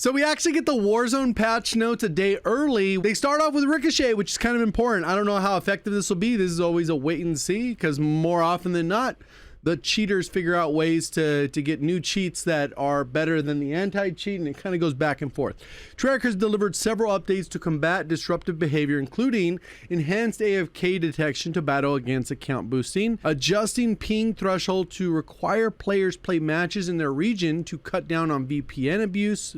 So we actually get the Warzone patch notes a day early. They start off with Ricochet, which is kind of important. I don't know how effective this will be. This is always a wait and see, because more often than not, the cheaters figure out ways to get new cheats that are better than the anti-cheat, and it kind of goes back and forth. Treyarch has delivered several updates to combat disruptive behavior, including enhanced AFK detection to battle against account boosting, adjusting ping threshold to require players play matches in their region to cut down on VPN abuse,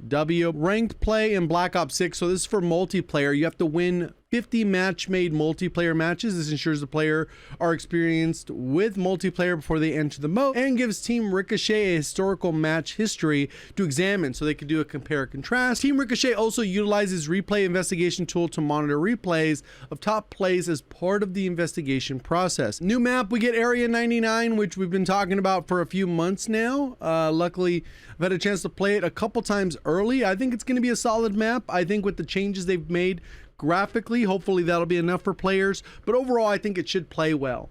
ranked play in Black Ops 6. So this is for multiplayer. You have to win 50 match-made multiplayer matches. This ensures the player are experienced with multiplayer before they enter the mode, and gives Team Ricochet a historical match history to examine so they can do a compare contrast. Team Ricochet also utilizes replay investigation tool to monitor replays of top plays as part of the investigation process. New map, we get Area 99, which we've been talking about for a few months now. Luckily, I've had a chance to play it a couple times early. I think it's going to be a solid map. I think with the changes they've made graphically, hopefully that'll be enough for players, but overall I think it should play well.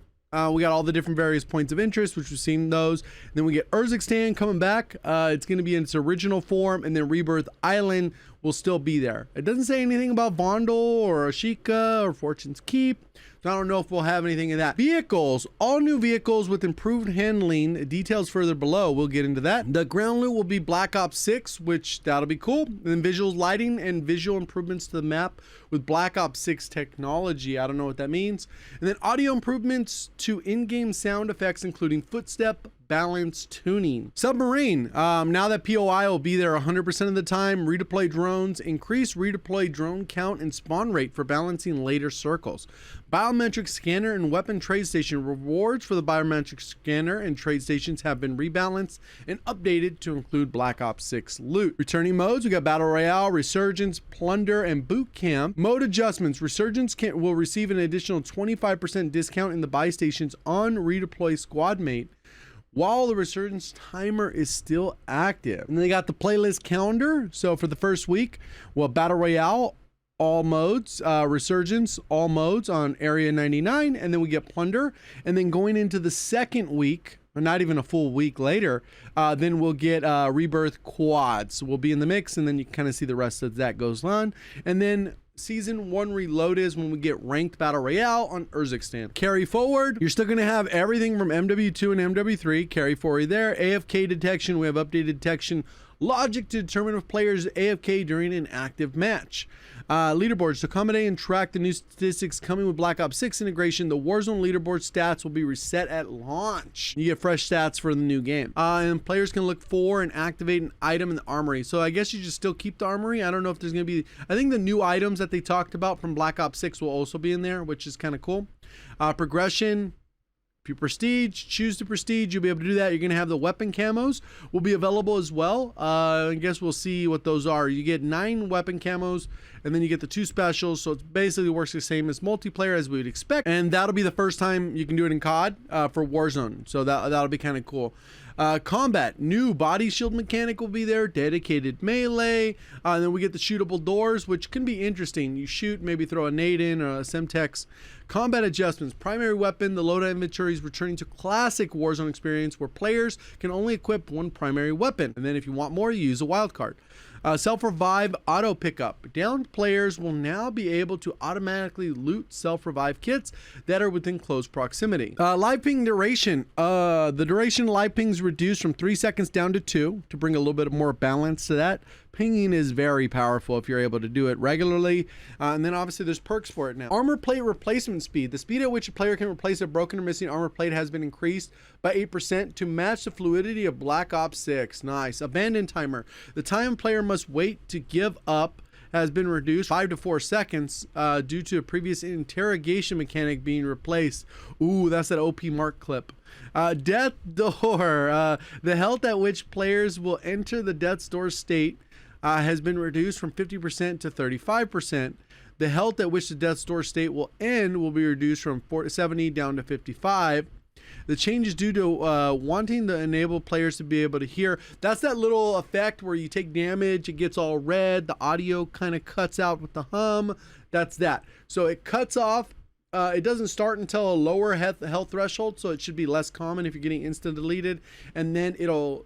We got all the different various points of interest, which we've seen those. And then we get Urzikstan coming back. It's going to be in its original form, and then Rebirth Island will still be there. It doesn't say anything about Vondel or Ashika or Fortune's Keep, so I don't know if we'll have anything of that. Vehicles, all new vehicles with improved handling. Details further below. We'll get into that. The ground loot will be Black Ops 6, which that'll be cool. And then visuals, lighting, and visual improvements to the map with Black Ops 6 technology. I don't know what that means. And then audio improvements to in-game sound effects, including footstep, balance, tuning. Submarine, now that POI will be there 100% of the time. Redeploy drones, increase redeploy drone count and spawn rate for balancing later circles. Biometric scanner and weapon trade station. Rewards for the biometric scanner and trade stations have been rebalanced and updated to include Black Ops 6 loot. Returning modes, we got Battle Royale, Resurgence, Plunder, and Boot Camp. Mode adjustments, Resurgence will receive an additional 25% discount in the buy stations on redeploy squad mate, while the Resurgence timer is still active. And they got the playlist calendar. So for the first week, well, Battle Royale, all modes, Resurgence, all modes on Area 99, and then we get Plunder. And then going into the second week, or not even a full week later, then we'll get Rebirth Quads. We'll be in the mix, and then you kind of see the rest of that goes on. And then Season 1 Reload is when we get Ranked Battle Royale on Urzikstan. Carry forward, you're still going to have everything from MW2 and MW3. Carry forward there. AFK detection, we have updated detection logic to determine if players AFK during an active match. Leaderboards, to accommodate and track the new statistics coming with Black Ops 6 integration, the Warzone leaderboard stats will be reset at launch. You get fresh stats for the new game. And players can look for and activate an item in the armory. So I guess you just still keep the armory. I don't know if there's going to be, I think the new items that they talked about from Black Ops 6 will also be in there, which is kind of cool. Progression. If you prestige, choose to prestige, you'll be able to do that. You're going to have the weapon camos will be available as well. I guess we'll see what those are. You get 9 weapon camos, and then you get the 2 specials. So it basically works the same as multiplayer as we would expect. And that'll be the first time you can do it in COD for Warzone. So that'll be kind of cool. Combat, new body shield mechanic will be there, dedicated melee, and then we get the shootable doors, which can be interesting. You shoot, maybe throw a nade in or a Semtex. Combat adjustments, primary weapon, the loadout inventory is returning to classic Warzone experience where players can only equip one primary weapon, and then if you want more, you use a wild card. Self-revive auto pickup. Downed players will now be able to automatically loot self-revive kits that are within close proximity. Live ping duration. The duration of live ping is reduced from 3 seconds down to 2 to bring a little bit more balance to that. Pinging is very powerful if you're able to do it regularly. And then obviously there's perks for it now. Armor plate replacement speed. The speed at which a player can replace a broken or missing armor plate has been increased by 8% to match the fluidity of Black Ops 6. Nice. Abandon timer. The time player must wait to give up has been reduced 5 to 4 seconds due to a previous interrogation mechanic being replaced. Ooh, that's that OP Mark clip. Death door. The health at which players will enter the death's door state has been reduced from 50% to 35%. The health at which the death's door state will end will be reduced from 70 down to 55. The change is due to wanting to enable players to be able to hear. That's that little effect where you take damage, it gets all red, the audio kind of cuts out with the hum. That's that. So it cuts off. It doesn't start until a lower health threshold, so it should be less common if you're getting instant deleted, and then it'll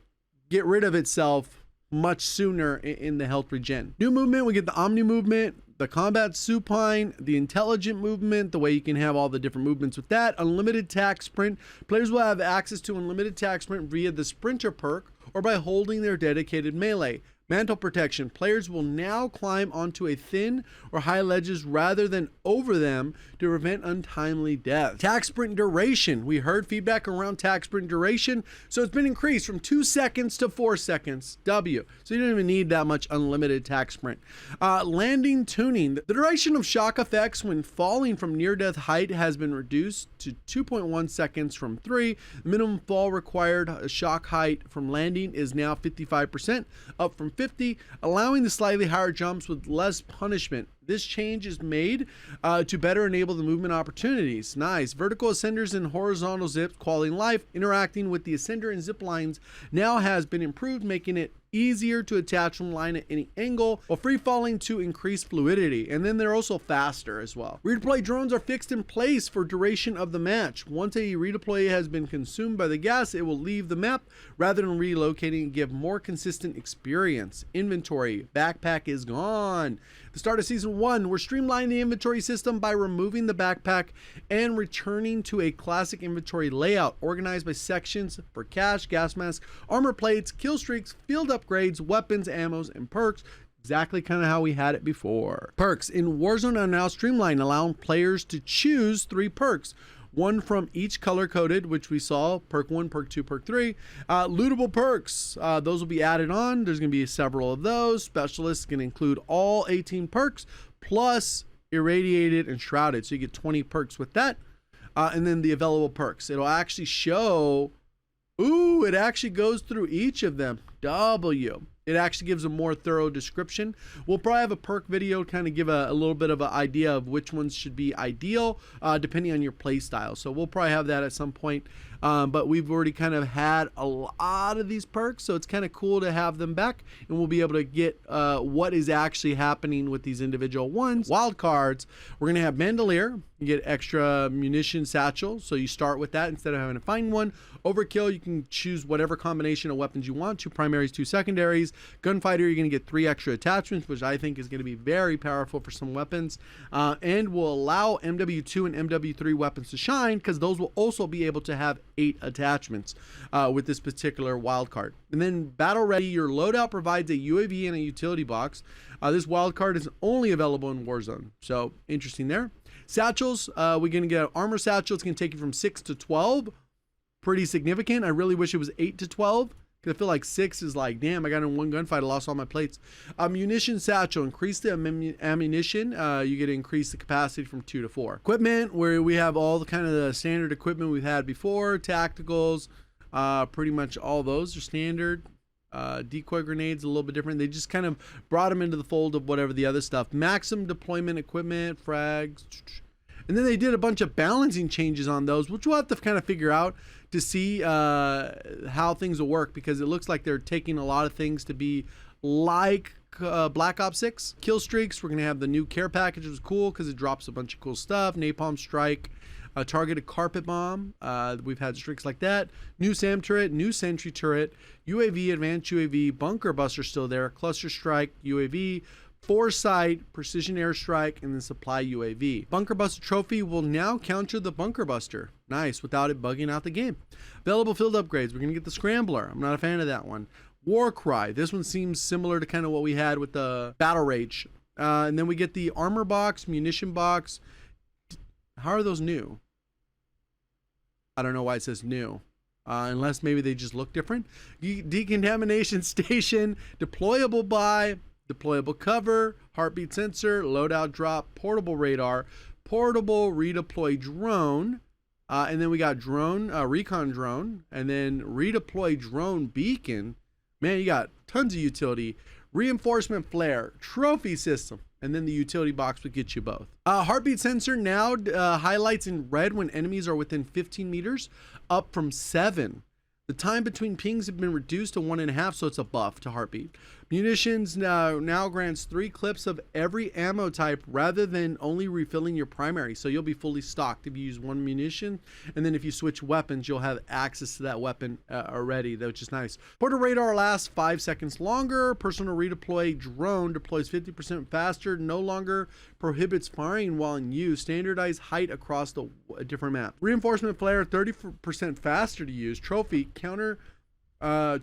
get rid of itself much sooner in the health regen. New movement, we get the Omni movement, the combat supine, the intelligent movement, the way you can have all the different movements with that. Unlimited tack sprint. Players will have access to unlimited tack sprint via the sprinter perk or by holding their dedicated melee. Mantle protection. Players will now climb onto a thin or high ledges rather than over them to prevent untimely death. Tack sprint duration. We heard feedback around tack sprint duration, so it's been increased from 2 seconds to 4 seconds. W. So you don't even need that much unlimited tack sprint. Landing tuning. The duration of shock effects when falling from near-death height has been reduced to 2.1 seconds from 3. The minimum fall required shock height from landing is now 55%, up from 50, allowing the slightly higher jumps with less punishment. This change is made to better enable the movement opportunities. Nice. Vertical ascenders and horizontal zips, quality life, interacting with the ascender and zip lines now has been improved, making it easier to attach from line at any angle, while free falling to increase fluidity. And then they're also faster as well. Redeploy drones are fixed in place for duration of the match. Once a redeploy has been consumed by the gas, it will leave the map rather than relocating and give more consistent experience. Inventory. Backpack is gone. The start of season 1, we're streamlining the inventory system by removing the backpack and returning to a classic inventory layout organized by sections for cash, gas mask, armor plates, kill streaks, field upgrades, weapons, ammos, and perks. Exactly kind of how we had it before. Perks in Warzone are now streamlined, allowing players to choose 3 perks. One from each color coded, which we saw, perk 1, perk 2, perk 3. Lootable perks, those will be added on. There's going to be several of those. Specialists can include all 18 perks plus irradiated and shrouded. So you get 20 perks with that. And then the available perks. It'll actually show, ooh, it actually goes through each of them. W. It actually gives a more thorough description. We'll probably have a perk video to kind of give a little bit of an idea of which ones should be ideal depending on your play style. So we'll probably have that at some point. But we've already kind of had a lot of these perks, so it's kind of cool to have them back, and we'll be able to get what is actually happening with these individual ones. Wild cards, we're going to have Bandolier. You get extra munition satchel, so you start with that instead of having to find one. Overkill, you can choose whatever combination of weapons you want, 2 primaries, 2 secondaries. Gunfighter, you're going to get 3 extra attachments, which I think is going to be very powerful for some weapons, and will allow MW2 and MW3 weapons to shine, because those will also be able to have 8 attachments with this particular wildcard. And then Battle Ready, your loadout provides a UAV and a utility box. This wildcard is only available in Warzone, so interesting there. Satchels, we're going to get an armor satchel. It's going to take you from 6 to 12. Pretty significant. I really wish it was 8 to 12. Because I feel like 6 is like, damn, I got in one gunfight, I lost all my plates. Munition satchel, increase the ammunition. You get to increase the capacity from 2 to 4. Equipment, where we have all the kind of the standard equipment we've had before. Tacticals, pretty much all those are standard. Decoy grenades, a little bit different. They just kind of brought them into the fold of whatever the other stuff. Maximum deployment equipment, frags. And then they did a bunch of balancing changes on those, which we'll have to kind of figure out to see how things will work, because it looks like they're taking a lot of things to be like Black Ops 6. Kill streaks, we're going to have the new care package, which is cool because it drops a bunch of cool stuff. Napalm strike, a targeted carpet bomb. We've had streaks like that. New SAM turret, new sentry turret, UAV, advanced UAV, bunker buster still there, cluster strike, UAV, foresight, precision airstrike, and then supply UAV. Bunker buster trophy will now counter the bunker buster. Nice, without it bugging out the game. Available field upgrades, we're going to get the scrambler. I'm not a fan of that one. War cry, this one seems similar to kind of what we had with the battle rage. And then we get the armor box, munition box. How are those new? I don't know why it says new. Unless maybe they just look different. Decontamination station, deployable buy, deployable cover, heartbeat sensor, loadout drop, portable radar, portable redeploy drone, and then we got drone, recon drone, and then redeploy drone beacon. Man, you got tons of utility. Reinforcement flare, trophy system, and then the utility box would get you both. Heartbeat sensor now highlights in red when enemies are within 15 meters, up from 7. The time between pings have been reduced to 1.5, so it's a buff to heartbeat. Munitions now grants 3 clips of every ammo type rather than only refilling your primary. So you'll be fully stocked if you use one munition, and then if you switch weapons, you'll have access to that weapon already, which is nice. Portal radar lasts 5 seconds longer. Personal redeploy drone deploys 50% faster. No longer prohibits firing while in use. Standardized height across the different map. Reinforcement flare 30% faster to use. Trophy counter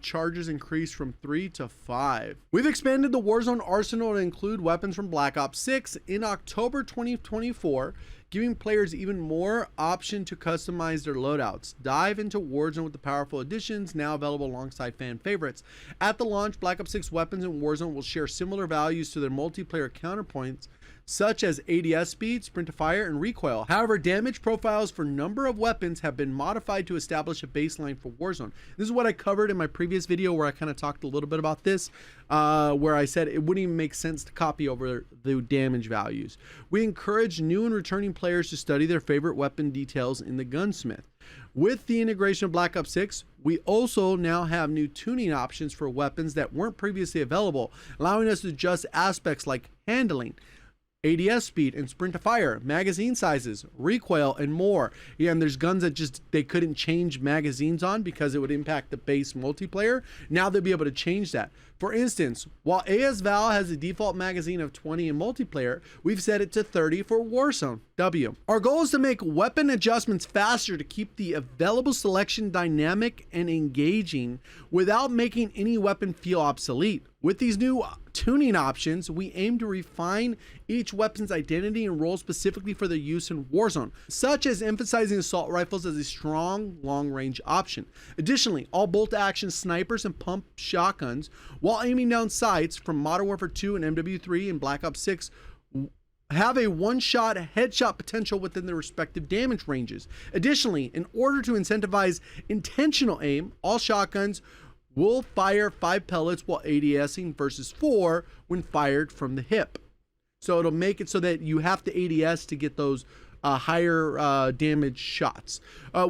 charges increased from 3 to 5. We've expanded the Warzone arsenal to include weapons from Black Ops 6 in October 2024, giving players even more option to customize their loadouts. Dive into Warzone with the powerful additions now available alongside fan favorites. At the launch, Black Ops 6 weapons in Warzone will share similar values to their multiplayer counterpoints, such as ADS speed, sprint to fire, and recoil. However, damage profiles for number of weapons have been modified to establish a baseline for Warzone. This is what I covered in my previous video where I kind of talked a little bit about this, where I said it wouldn't even make sense to copy over the damage values. We encourage new and returning players to study their favorite weapon details in the gunsmith. With the integration of Black Ops 6, we also now have new tuning options for weapons that weren't previously available, allowing us to adjust aspects like handling, ADS speed, and sprint to fire, magazine sizes, recoil, and more. Yeah, and there's guns that just they couldn't change magazines on because it would impact the base multiplayer. Now they'll be able to change that. For instance, while AS Val has a default magazine of 20 in multiplayer, we've set it to 30 for Warzone. Our goal is to make weapon adjustments faster to keep the available selection dynamic and engaging without making any weapon feel obsolete. With these new tuning options, we aim to refine each weapon's identity and role specifically for their use in Warzone, such as emphasizing assault rifles as a strong long-range option. Additionally, all bolt-action snipers and pump shotguns, while aiming down sights from Modern Warfare 2 and MW3 and Black Ops 6, have a one-shot headshot potential within their respective damage ranges. Additionally, in order to incentivize intentional aim, all shotguns will fire 5 pellets while ADSing versus 4 when fired from the hip. So it'll make it so that you have to ADS to get those higher damage shots.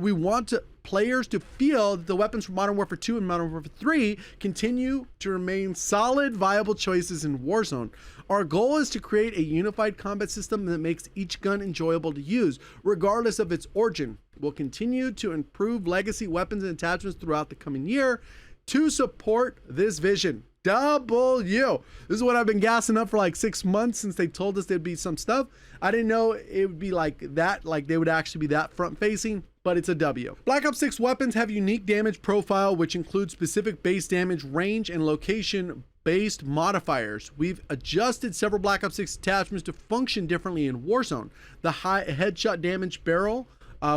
We want players to feel that the weapons from Modern Warfare 2 and Modern Warfare 3 continue to remain solid, viable choices in Warzone. Our goal is to create a unified combat system that makes each gun enjoyable to use, regardless of its origin. We'll continue to improve legacy weapons and attachments throughout the coming year to support this vision. This is what I've been gassing up for like 6 months since they told us there'd be some stuff. I didn't know it would be like that, like they would actually be that front facing, but it's a W. Black Ops 6 weapons have unique damage profile, which includes specific base damage range and location based modifiers. We've adjusted several Black Ops 6 attachments to function differently in Warzone. The high headshot damage barrel,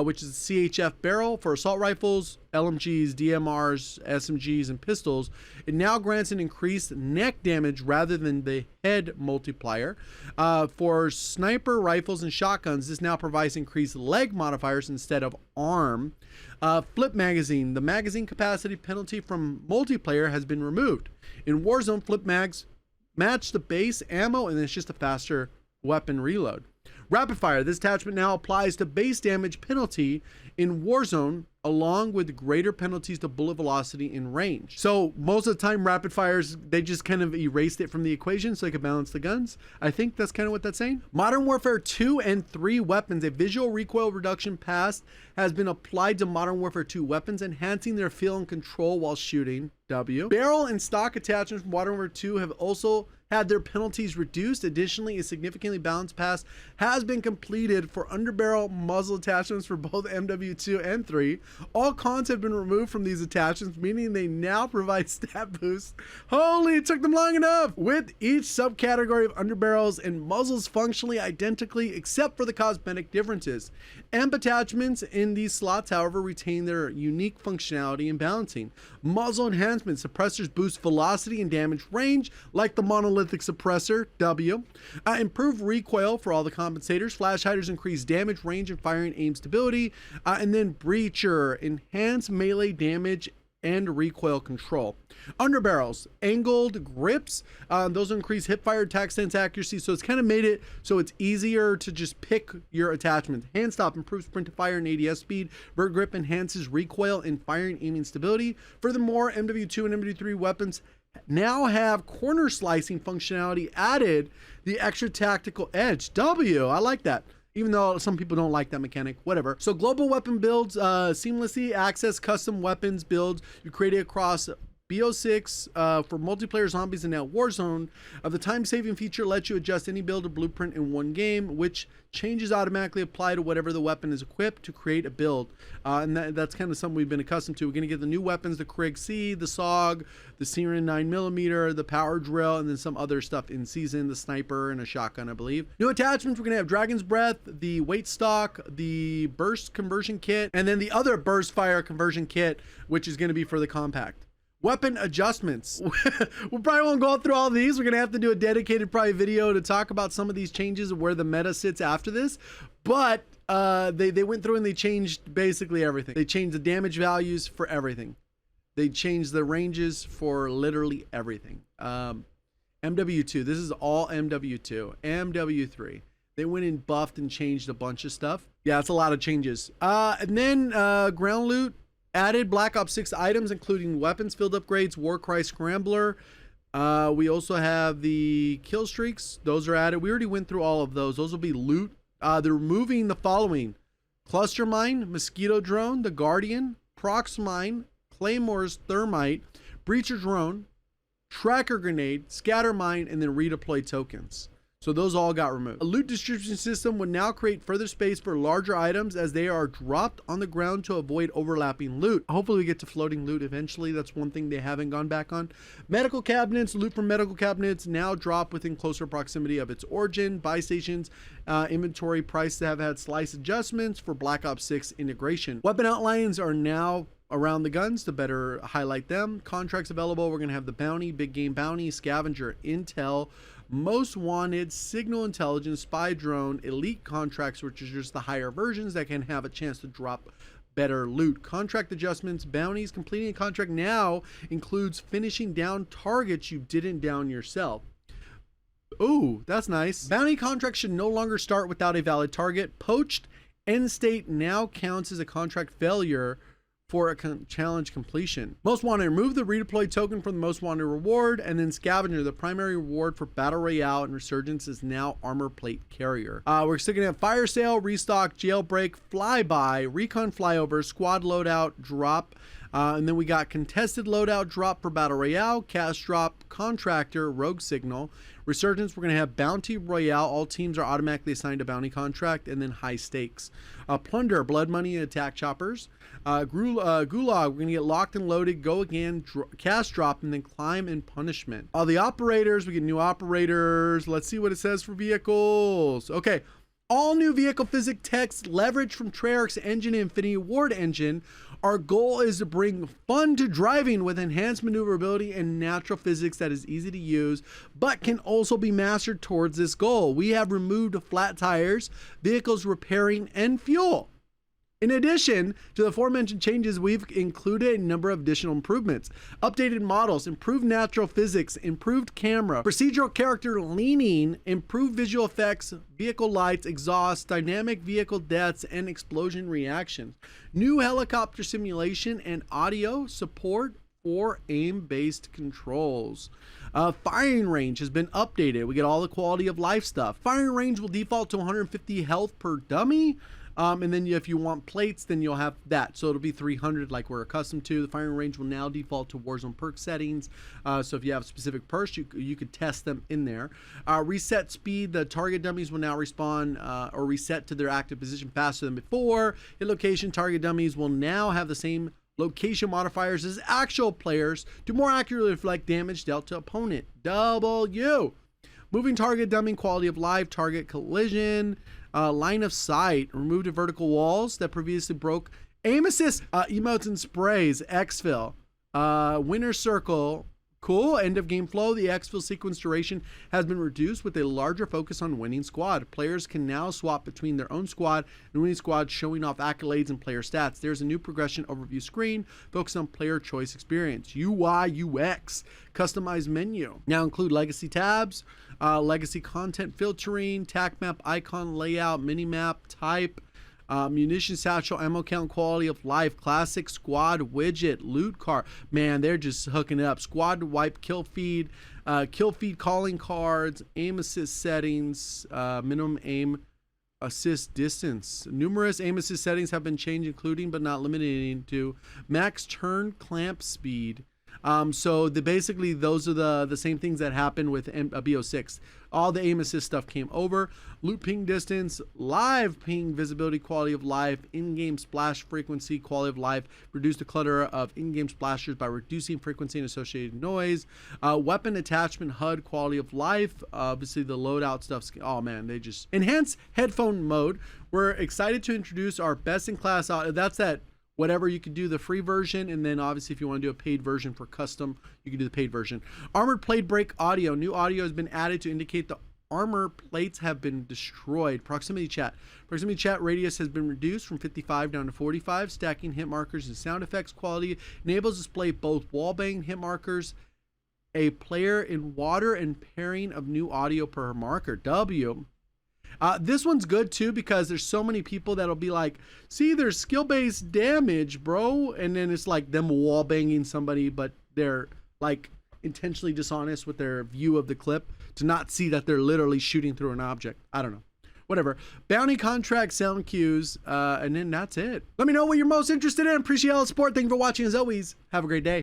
which is a CHF barrel for assault rifles, LMGs, DMRs, SMGs, and pistols. It now grants an increased neck damage rather than the head multiplier. For sniper rifles and shotguns, this now provides increased leg modifiers instead of arm. Flip magazine. The magazine capacity penalty from multiplayer has been removed. In Warzone, flip mags match the base ammo, and it's just a faster weapon reload. Rapid fire. This attachment now applies to base damage penalty in Warzone, along with greater penalties to bullet velocity in range. So most of the time, rapid fires, they just kind of erased it from the equation so they could balance the guns. I think that's kind of what that's saying. Modern Warfare 2 and 3 weapons, a visual recoil reduction pass has been applied to Modern Warfare 2 weapons, enhancing their feel and control while shooting. Barrel and stock attachments from Modern Warfare 2 have also had their penalties reduced. Additionally, a significantly balanced pass has been completed for underbarrel muzzle attachments for both MW2 and 3. All cons have been removed from these attachments, meaning they now provide stat boosts. Holy, it took them long enough! With each subcategory of underbarrels and muzzles functionally identically except for the cosmetic differences. Amp attachments in these slots, however, retain their unique functionality and balancing. Muzzle enhancement suppressors boost velocity and damage range like the monolithic suppressor, W. Improve recoil for all the compensators. Flash hiders increase damage range and firing aim stability. And then breacher, enhance melee damage and recoil control. Underbarrels, angled grips, those increase hipfire, attack stance accuracy, so it's kind of made it so it's easier to just pick your attachments. Hand stop improves sprint to fire and ADS speed. Vert grip enhances recoil and firing aiming stability. Furthermore, MW2 and MW3 weapons now have corner slicing functionality added, the extra tactical edge. I like that. Even though some people don't like that mechanic, whatever. So global weapon builds, seamlessly access custom weapons builds. You create it across BO6 for multiplayer zombies and now Warzone. The time-saving feature lets you adjust any build or blueprint in one game, which changes automatically apply to whatever the weapon is equipped to create a build. And that's kind of something we've been accustomed to. We're going to get the new weapons, the Krig C, the SOG, the Siren 9mm, the power drill, and then some other stuff in season, the sniper and a shotgun, I believe. New attachments, we're going to have Dragon's Breath, the weight stock, the burst conversion kit, and then the other burst fire conversion kit, which is going to be for the compact. Weapon adjustments. We probably won't go through all these. We're going to have to do a dedicated probably video to talk about some of these changes and where the meta sits after this. But they went through and they changed basically everything. They changed the damage values for everything. They changed the ranges for literally everything. MW2, this is all MW2. MW3. They went and buffed and changed a bunch of stuff. Yeah, it's a lot of changes. And then ground loot. Added Black Ops 6 items, including weapons, field upgrades, Warcry Scrambler. We also have the kill streaks. Those are added. We already went through all of those. Those will be loot. They're removing the following: Cluster Mine, Mosquito Drone, the Guardian, Prox Mine, Claymore's Thermite, Breacher Drone, Tracker Grenade, Scatter Mine, and then Redeploy Tokens. So those all got removed. A loot distribution system would now create further space for larger items as they are dropped on the ground to avoid overlapping loot. Hopefully we get to floating loot eventually. That's one thing they haven't gone back on. Medical cabinets, loot from medical cabinets now drop within closer proximity of its origin. Buy stations, inventory prices have had slice adjustments for Black Ops 6 integration. Weapon outlines are now around the guns to better highlight them. Contracts available, we're going to have the bounty, big game bounty, scavenger, intel, most wanted, signal intelligence, spy drone, elite contracts, which is just the higher versions that can have a chance to drop better loot. Contract adjustments, bounties. Completing a contract now includes finishing down targets you didn't down yourself. Ooh, that's nice. Bounty contracts should no longer start without a valid target. Poached end state now counts as a contract failure for a challenge completion. Most wanted, remove the redeploy token from the most wanted reward, and then scavenger, the primary reward for battle royale and resurgence, is now armor plate carrier. We're still gonna have fire sale, restock, jailbreak, flyby, recon flyover, squad loadout drop, and then we got contested loadout drop for battle royale, cast drop, contractor, rogue signal. Resurgence, we're going to have bounty royale. All teams are automatically assigned a bounty contract, and then high stakes. Plunder, blood money, and attack choppers. Gulag, we're going to get locked and loaded, go again, cast drop, and then climb and punishment. All the operators, we get new operators. Let's see what it says for vehicles. Okay. All new vehicle physics text leverage from Treyarch's engine and Infinity Ward engine. Our goal is to bring fun to driving with enhanced maneuverability and natural physics that is easy to use, but can also be mastered towards this goal. We have removed flat tires, vehicles repairing, and fuel. In addition to the aforementioned changes, we've included a number of additional improvements. Updated models, improved natural physics, improved camera, procedural character leaning, improved visual effects, vehicle lights, exhaust, dynamic vehicle deaths, and explosion reactions. New helicopter simulation and audio support for aim-based controls. Firing range has been updated. We get all the quality of life stuff. Firing range will default to 150 health per dummy. And then if you want plates, then you'll have that. So it'll be 300 like we're accustomed to. The firing range will now default to Warzone perk settings. So if you have specific perks, you could test them in there. Reset speed, the target dummies will now respawn or reset to their active position faster than before. Hit location, target dummies will now have the same location modifiers as actual players to more accurately reflect damage dealt to opponent. W. Moving target dumbing, quality of life, target collision, line of sight, remove the vertical walls that previously broke, aim assist, emotes and sprays, exfil, winner circle, cool, end of game flow. The exfil sequence duration has been reduced with a larger focus on winning squad. Players can now swap between their own squad and winning squad, showing off accolades and player stats. There's a new progression overview screen focused on player choice experience. UI, UX, customized menu. Now include legacy tabs, legacy content filtering, tac map icon layout, minimap type, munition satchel, ammo count, quality of life, classic squad widget, loot car. Man, they're just hooking it up. Squad wipe, kill feed calling cards, aim assist settings, minimum aim assist distance. Numerous aim assist settings have been changed, including but not limited to max turn clamp speed. So basically those are the same things that happened with BO6. All the aim assist stuff came over. Loot ping distance, live ping visibility, quality of life, in-game splash frequency, quality of life, reduce the clutter of in-game splashers by reducing frequency and associated noise. Weapon attachment HUD, quality of life, obviously the loadout stuff. Oh man, they just enhance headphone mode. We're excited to introduce our best in class. That's that. Whatever, you could do the free version, and then obviously if you want to do a paid version for custom, you can do the paid version. Armored plate break audio. New audio has been added to indicate the armor plates have been destroyed. Proximity chat. Proximity chat radius has been reduced from 55 down to 45. Stacking hit markers and sound effects quality enables display both wallbang hit markers, a player in water, and pairing of new audio per marker. W. This one's good too because there's so many people that'll be like, see, there's skill-based damage, bro, and then it's like them wall banging somebody, but they're like intentionally dishonest with their view of the clip to not see that they're literally shooting through an object. I don't know, whatever. Bounty contract sound cues, and then that's it. Let me know what you're most interested in. Appreciate all the support. Thank you for watching. As always, have a great day.